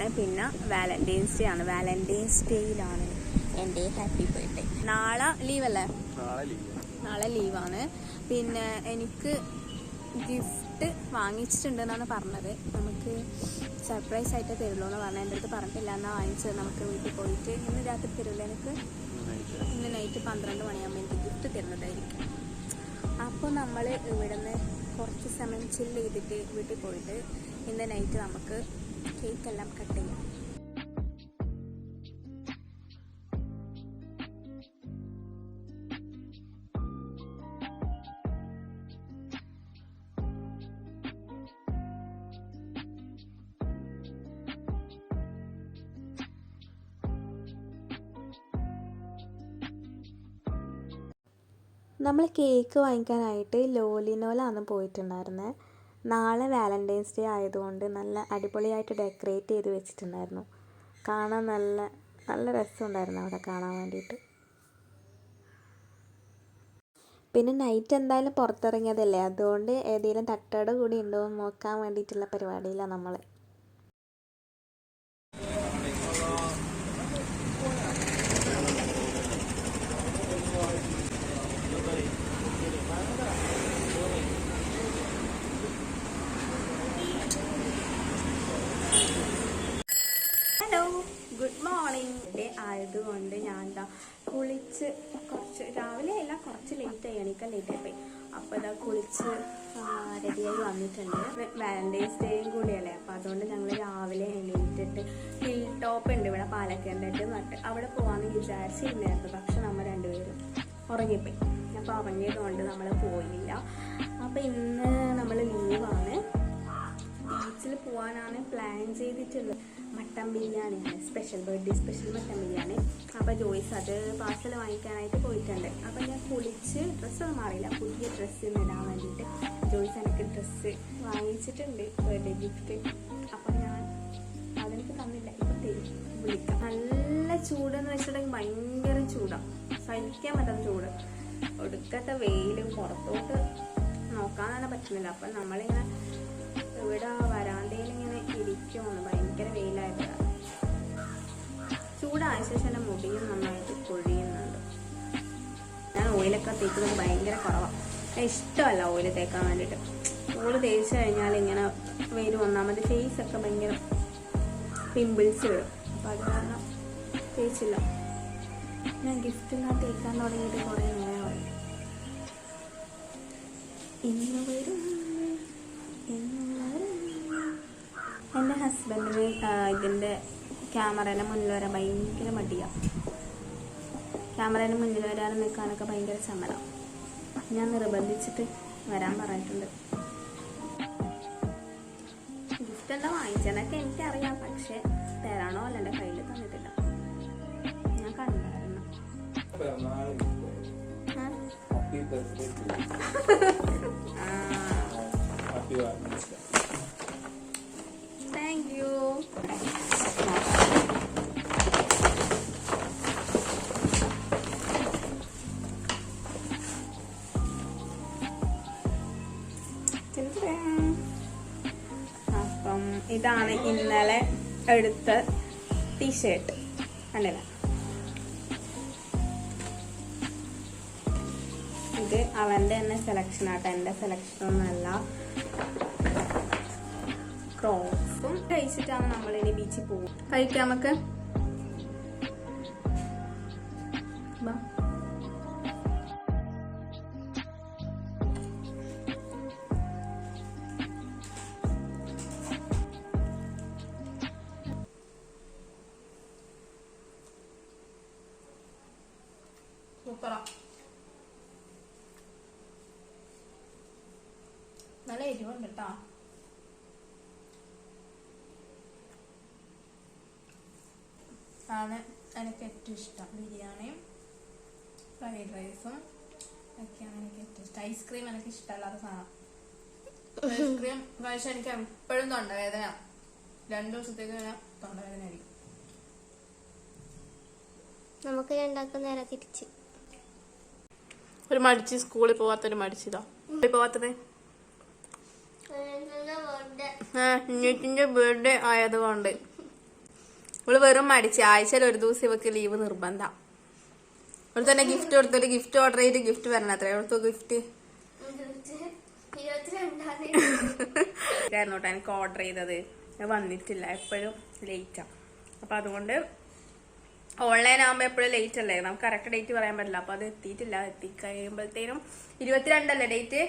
ആണ്. പിന്നെ Valentine's day ആണ്. വാലന്റൈൻസ് ഡേയിലാണ് എൻ്റെ ഹാപ്പി ബർത്ത്ഡേ. നാളെ ലീവല്ലേ? നാളെ ലീവാണ്. പിന്നെ എനിക്ക് ഗിഫ്റ്റ് വാങ്ങിച്ചിട്ടുണ്ടെന്നാണ് പറഞ്ഞത്. നമുക്ക് സർപ്രൈസ് ആയിട്ട് തരുള്ളൂ എന്ന് പറഞ്ഞാൽ എൻ്റെ അടുത്ത് പറഞ്ഞിട്ടില്ല. എന്നാൽ വാങ്ങിച്ചത് നമുക്ക് വീട്ടിൽ പോയിട്ട് ഇന്ന് രാത്രി തരില്ല. എനിക്ക് ഇന്ന് നൈറ്റ് 12 മണിയാകുമ്പോൾ എനിക്ക് ഗിഫ്റ്റ് തരുന്നതായിരിക്കും. അപ്പോൾ നമ്മൾ ഇവിടുന്ന് കുറച്ച് സമയം ചില്ല് ചെയ്തിട്ട് വീട്ടിൽ പോയിട്ട് ഇന്ന് നൈറ്റ് നമുക്ക് കേക്കെല്ലാം കട്ട് ചെയ്യാം. നമ്മൾ കേക്ക് വാങ്ങിക്കാനായിട്ട് ലോലിനോലാണ് പോയിട്ടുണ്ടായിരുന്നത്. നാളെ വാലന്റൈൻസ് ഡേ ആയതുകൊണ്ട് നല്ല അടിപൊളിയായിട്ട് ഡെക്കറേറ്റ് ചെയ്ത് വെച്ചിട്ടുണ്ടായിരുന്നു. കാണാൻ നല്ല രസമുണ്ടായിരുന്നു അവിടെ കാണാൻ വേണ്ടിയിട്ട്. പിന്നെ നൈറ്റ് എന്തായാലും പുറത്തിറങ്ങിയതല്ലേ, അതുകൊണ്ട് ഏതെങ്കിലും തട്ടോട് കൂടി ഉണ്ടോ എന്ന് നോക്കാൻ വേണ്ടിയിട്ടുള്ള പരിപാടിയിലാണ് നമ്മൾ. Hello, good morning. ഡേ ആയതുകൊണ്ട് ഞാൻ എന്താ കുളിച്ച് കുറച്ച് രാവിലെ അല്ല, കുറച്ച് ലേറ്റായി, എണീക്കാൻ ലേറ്റായിപ്പോയി. അപ്പോൾ ഇതാ കുളിച്ച് റെഡിയായി വന്നിട്ടുണ്ട്. വാലന്റൈൻസ് ഡേയും കൂടിയല്ലേ, അപ്പോൾ അതുകൊണ്ട് ഞങ്ങൾ രാവിലെ എണീറ്റിട്ട് ഹിൽ ടോപ്പ് ഉണ്ട് ഇവിടെ പാലക്കാടിൻ്റെ നട്ട് അവിടെ പോകാമെന്ന് വിചാരിച്ചിരുന്നായിരുന്നു. പക്ഷെ നമ്മൾ രണ്ടുപേരും ഉറങ്ങിപ്പോയി. അപ്പോൾ ഉറങ്ങിയത് കൊണ്ട് നമ്മൾ പോയില്ല. അപ്പോൾ ഇന്ന് നമ്മൾ ലീവാണ്. ബീച്ചിൽ പോകാനാണ് പ്ലാൻ ചെയ്തിട്ടുള്ളത്. മട്ടൻ ബിരിയാണിയാണ്, ബർത്ത്ഡേ സ്പെഷ്യൽ മട്ടൻ ബിരിയാണി. അപ്പോൾ ജോയ്സ് അത് പാർസൽ വാങ്ങിക്കാനായിട്ട് പോയിട്ടുണ്ട്. അപ്പോൾ ഞാൻ കുളിച്ച് ഡ്രസ്സൊന്നും മാറിയില്ല, പുതിയ ഡ്രസ്സ് ഇടാൻ വേണ്ടിയിട്ട് ജോയ്സ് എനിക്ക് ഡ്രസ്സ് വാങ്ങിച്ചിട്ടുണ്ട്, ബർത്ത്ഡേ ഗിഫ്റ്റ്. അപ്പോൾ ഞാൻ അതെനിക്ക് തന്നില്ല, ഇപ്പോൾ വിളിക്കാം. നല്ല ചൂടെന്ന് വെച്ചിട്ടുണ്ടെങ്കിൽ ഭയങ്കര ചൂടാണ്, സഹിക്കാൻ പറ്റാത്ത ചൂട്. ഒടുക്കത്തെ വെയിലും പുറത്തോട്ട് നോക്കാൻ തന്നെ പറ്റുന്നില്ല. അപ്പം നമ്മളിങ്ങനെ ഇവിടെ വരാന്തയിൽ ഇങ്ങനെ ഇരിക്കുമെന്ന്, ഭയങ്കര വെയിലായപ്പോഴാണ്. ചൂടായ ശേഷം എൻ്റെ മുടിയും നന്നായിട്ട് പൊഴിയുന്നുണ്ട്. ഞാൻ ഓയിലൊക്കെ തേക്കുന്നത് ഭയങ്കര കുറവാണ്. ഇഷ്ടമല്ല ഓയിൽ തേക്കാൻ വേണ്ടിയിട്ട്. ഓയിൽ തേച്ച് കഴിഞ്ഞാൽ ഇങ്ങനെ വരും. ഒന്നാമത് ഫേസൊക്കെ ഭയങ്കര പിമ്പിൾസ് വരും. അപ്പം അത് കാരണം തേച്ചില്ല. ഞാൻ ഗിഫ്റ്റെല്ലാം തേക്കാൻ തുടങ്ങിയിട്ട് കുറേ നേരമായി. ഇന്ന് വരും. എൻ്റെ ഹസ്ബൻഡിന് ഇതിൻ്റെ ക്യാമറേൻ്റെ മുന്നിൽ വരാൻ ഭയങ്കര മടിയാണ്. ക്യാമറേൻ്റെ മുന്നിൽ വരാൻ നിൽക്കാനൊക്കെ ഭയങ്കര ചമ്മലാണ്. ഞാൻ നിർബന്ധിച്ചിട്ട് വരാൻ പറഞ്ഞിട്ടുണ്ട്. ഗിഫ്റ്റെല്ലാം വാങ്ങിച്ചതൊക്കെ എനിക്കറിയാം, പക്ഷെ തരാണോ അല്ല എൻ്റെ കയ്യിൽ തന്നിട്ടില്ല. ഞാൻ കണ്ടായിരുന്നു. Thank you. അപ്പം ഇതാണ് ഇന്നലെ എടുത്ത ടീഷർട്ട്. കണ്ടില്ല, ഇത് അവൻ്റെ തന്നെ സെലക്ഷൻ ആട്ടോ, എൻ്റെ സെലക്ഷൻ ഒന്നല്ല. ക്രോക്സും കഴിച്ചിട്ടാണ് നമ്മളിനി ബീച്ചിൽ പോകും. കഴിക്കാം നമുക്ക്. സൂപ്പറാ, നല്ല എരിവുണ്ട് കേട്ടോ. ആണ് എനിക്ക് ഏറ്റവും ഇഷ്ടം. ബിരിയാണിയും ഫ്രൈഡ് റൈസും ഒക്കെയാണ് എനിക്ക് ഏറ്റവും ഇഷ്ടം. ഐസ്ക്രീം എനിക്ക് ഇഷ്ടമല്ലാത്ത സാധനം. ഐസ്ക്രീം കഴിച്ചാൽ എനിക്ക് എപ്പോഴും തൊണ്ടവേദന. 2 ദിവസത്തേക്ക് തൊണ്ടവേദന ആയിരിക്കും. നമുക്ക് രണ്ടാക്കും നേരെ തിരിച്ച്. ഒരു മടിച്ച് സ്കൂളിൽ പോവാത്തൊരു മടിച്ചിതാ. പോവാത്തത് നീറ്റിന്റെ ബർത്ത്ഡേ ആയതുകൊണ്ട് ഇവള് വെറും മടിച്ച് ആഴ്ചയിൽ ഒരു ദിവസം ഇവക്ക് ലീവ് നിർബന്ധം. ഇവിടെ തന്നെ ഗിഫ്റ്റ് കൊടുത്തിട്ട് ഗിഫ്റ്റ് ഓർഡർ ചെയ്ത് ഗിഫ്റ്റ് വരണം. അത്ര എടുത്തു ഗിഫ്റ്റ് ആയിരുന്നു കേട്ടോ എനിക്ക് ഓർഡർ ചെയ്തത്. വന്നിട്ടില്ല, എപ്പോഴും ലേറ്റാ. അപ്പൊ അതുകൊണ്ട് ഓൺലൈൻ ആകുമ്പോ എപ്പോഴും ലേറ്റ് അല്ലേ, നമുക്ക് കറക്റ്റ് ഡേറ്റ് പറയാൻ പറ്റില്ല. അപ്പൊ അത് എത്തിയിട്ടില്ല. എത്തിക്കഴിയുമ്പോഴത്തേനും 22 ഡേറ്റ്,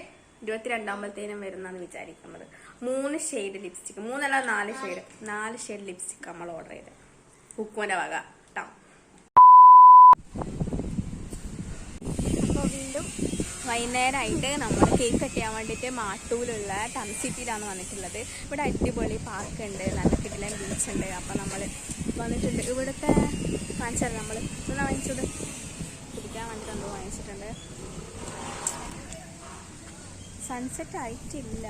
22 വരുന്നാന്ന് വിചാരിക്കുന്നത്. 3 ഷെയ്ഡ് ലിപ്സ്റ്റിക്, 3 അല്ല 4 ഷെയ്ഡ് ലിപ്സ്റ്റിക് നമ്മൾ ഓർഡർ ചെയ്ത് കുക്കുവിന്റെ വക കേട്ടോ. അപ്പോൾ വീണ്ടും വൈകുന്നേരമായിട്ട് നമ്മൾ കേക്ക് കട്ട് ചെയ്യാൻ വേണ്ടിയിട്ട് മാട്ടൂലുള്ള ടൺ സിറ്റിയിലാണ് വന്നിട്ടുള്ളത്. ഇവിടെ അടിപൊളി പാർക്ക് ഉണ്ട്, നല്ല കിടിലൻ ബീച്ച് ഉണ്ട്. അപ്പം നമ്മൾ വന്നിട്ടുണ്ട്. ഇവിടുത്തെ കാണിച്ചാൽ നമ്മൾ ഇന്ന് വാങ്ങിച്ചത് കുടിക്കാൻ വേണ്ടിയിട്ട് എന്തോ വാങ്ങിച്ചിട്ടുണ്ട്. സൺസെറ്റ് ആയിട്ടില്ല,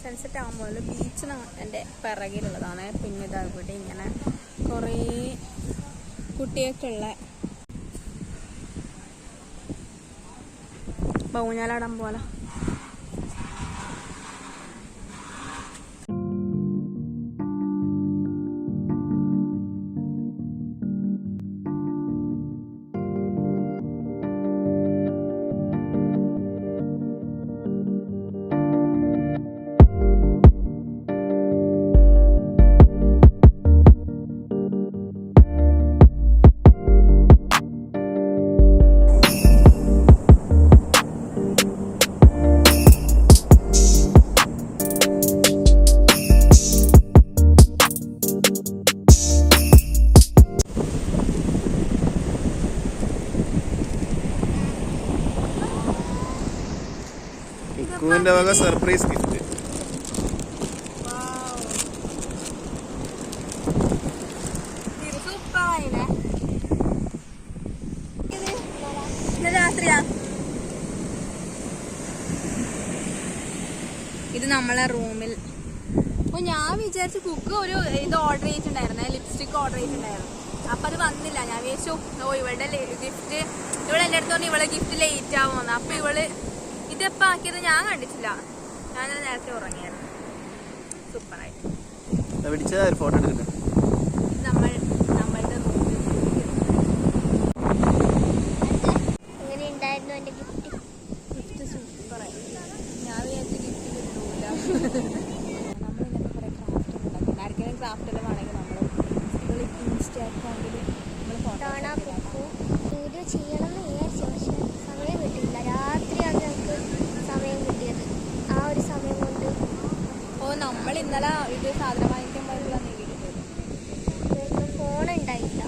സൺസെറ്റ് ആകുമ്പോൾ ബീച്ചിന് എൻ്റെ പിറകിലുള്ളതാണ്. പിന്നെ ഇതാ ഇവിടെ ഇങ്ങനെ കുറേ കുട്ടികൾക്കുള്ള ഊഞ്ഞാലാടാൻ പോലെ. കുക്കുവിന്റെ വക സർപ്രൈസ് ഗിഫ്റ്റ്. രാത്രിയാ ഇത് നമ്മളെ റൂമിൽ. അപ്പൊ ഞാൻ വിചാരിച്ചു കുക്ക് ഒരു ഇത് ഓർഡർ ചെയ്തിട്ടുണ്ടായിരുന്നേ, ലിപ്സ്റ്റിക് ഓർഡർ ചെയ്തിട്ടുണ്ടായിരുന്നു. അപ്പൊ അത് വന്നില്ല. ഞാൻ വിചാരിച്ചു ഇവളുടെ ഗിഫ്റ്റ്, ഇവളെ എൻ്റെ അടുത്തോണ്ട് ഇവളെ ഗിഫ്റ്റ് ലേറ്റ് ആവുമെന്ന്. അപ്പൊ ഇവള് ഇതെപ്പോ ആക്കിയത് ഞാൻ കണ്ടിട്ടില്ല. ഞാനത് നേരത്തെ ഉറങ്ങിയായിരുന്നു. സൂപ്പറായിട്ട് ഫോട്ടോ എടുക്കട്ടെ. നമ്മളുടെ റൂമിൽ ഗിഫ്റ്റ് സൂപ്പറായി. ഞാൻ വിചാരിച്ച ഗിഫ്റ്റ് കിട്ടൂല. നമ്മളിങ്ങനെ കുറെ ക്രാഫ്റ്റ് ഉണ്ടാക്കി ആർക്കെങ്കിലും ക്രാഫ്റ്റെല്ലാം വേണമെങ്കിൽ നമ്മൾ ഇൻസ്റ്റ അക്കൗണ്ടിൽ നമ്മൾ ഫോട്ടോ വീഡിയോ ചെയ്യണമെന്ന് വിചാരിച്ചു, പക്ഷെ സമയം കിട്ടിയില്ല. രാത്രിയാണ് ഞങ്ങൾക്ക് സമയം കിട്ടിയത്. ആ ഒരു സമയം കൊണ്ട് നമ്മൾ ഇന്നലെ ഇത് സാധനം വാങ്ങിക്കുമ്പോഴുള്ള ഫോൺ ഉണ്ടായില്ല.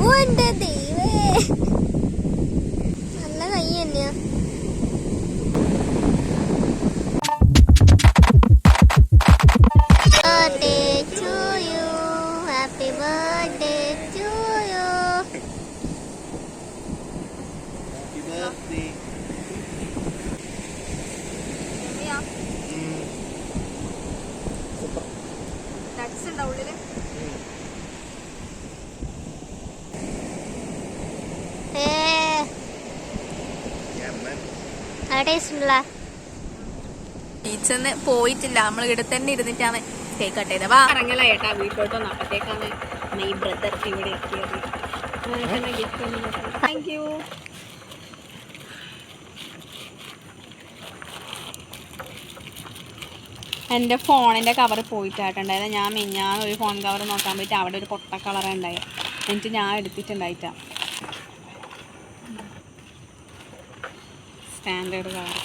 ഓ എന്റെ ദൈവേ, നല്ല കൈ തന്നെയാ. Happy birthday to you. Happy birthday. Nuts ഉണ്ടോ ഉള്ളില്? ബീച്ചൊന്ന് പോയിട്ടില്ല, നമ്മൾ ഇവിടെ തന്നെ ഇരുന്നിട്ടാണ് കേക്ക് കട്ട് ചെയ്തത്. വാ ഇറങ്ങല ഏട്ടാ വീട്ടിലോട്ട് വന്നു. അപ്പത്തേക്കാണ് ഈ ബ്രദർ ഇവിടെ എത്തിയത്. Thank you. എൻ്റെ ഫോണിൻ്റെ കവർ പോയിട്ടായിട്ടുണ്ടായത്. ഞാൻ മിഞ്ഞാന്ന് ഒരു ഫോൺ കവർ നോക്കാൻ പോയിട്ട് അവിടെ ഒരു പൊട്ട കളറേ ഉണ്ടായി. എന്നിട്ട് ഞാൻ എടുത്തിട്ടുണ്ടായിട്ടാ സ്റ്റാൻഡേർഡ് കളർ.